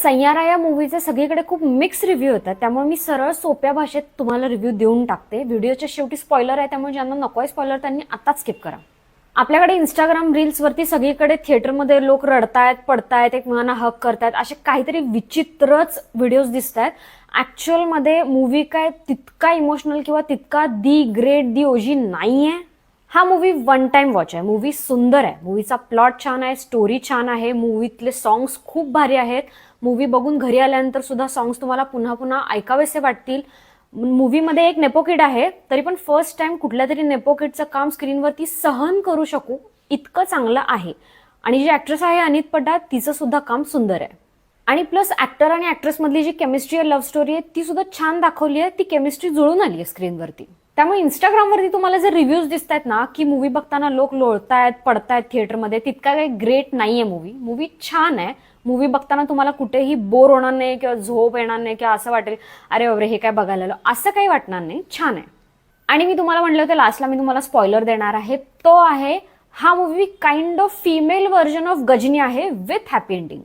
सैयारा या मूवीचे सगळीकडे खूप मिक्स रिव्ह्यू होतात, त्यामुळे मी सरळ सोप्या भाषेत तुम्हाला रिव्ह्यू देऊन टाकते. व्हिडिओच्या शेवटी स्पॉइलर आहे, त्यामुळे ज्यांना नकोय स्पॉइलर त्यांनी आताच स्किप करा. आपल्याकडे इंस्टाग्राम रील्सवरती सगळीकडे थिएटरमध्ये लोक रडतायत, पडतायत, एकमेकांना हक करतायत, असे काहीतरी विचित्रच व्हिडिओज दिसत आहेत. ऍक्च्युअलमध्ये मूवी काय तितका इमोशनल किंवा तितका दी ग्रेट दी ओजी नाहीये. हा मूवी वन टाइम वॉच आहे. मूवी सुंदर आहे, मूवीचा प्लॉट छान आहे, स्टोरी छान आहे, मूवीतले सॉंग्स खूप भारी आहेत. मूवी बघून घरी आल्यानंतर सुद्धा सॉंग्स तुम्हाला पुन्हा पुन्हा ऐकावेसे वाटतील. मूवीमध्ये एक नेपो किड आहे, तरी पण फर्स्ट टाइम कुठल्या तरी नेपो किडचं काम स्क्रीनवरती सहन करू शकू इतकं चांगलं आहे. आणि जी ऍक्ट्रेस आहे अनित पटात, तिचं सुद्धा काम सुंदर आहे. आणि प्लस ऍक्टर आणि ऍक्ट्रेस मधली जी केमिस्ट्री आहे, लव्ह स्टोरी आहे, ती सुद्धा छान दाखवली आहे. ती केमिस्ट्री जुळून आली आहे स्क्रीनवरती. त्यामुळे इंस्टाग्रामवरती तुम्हाला जर रिव्ह्यूज दिसत आहेत ना की मूवी बघताना लोक लोळतायत, पडतायत थिएटरमध्ये, तितका काही ग्रेट नाहीये मूवी. मूवी छान आहे. मूवी बघताना तुम्हाला कुठेही बोर होणार नाही किंवा झोप येणार नाही किंवा असं वाटेल अरे बाबरे हे काय बघायला आलं, असं काही वाटणार नाही. छान आहे. आणि मी तुम्हाला म्हटलं होतं लास्टला मी तुम्हाला स्पॉइलर देणार आहे, तो आहे हा movie kind of female version of Ghajini आहे विथ हॅपी एंडिंग.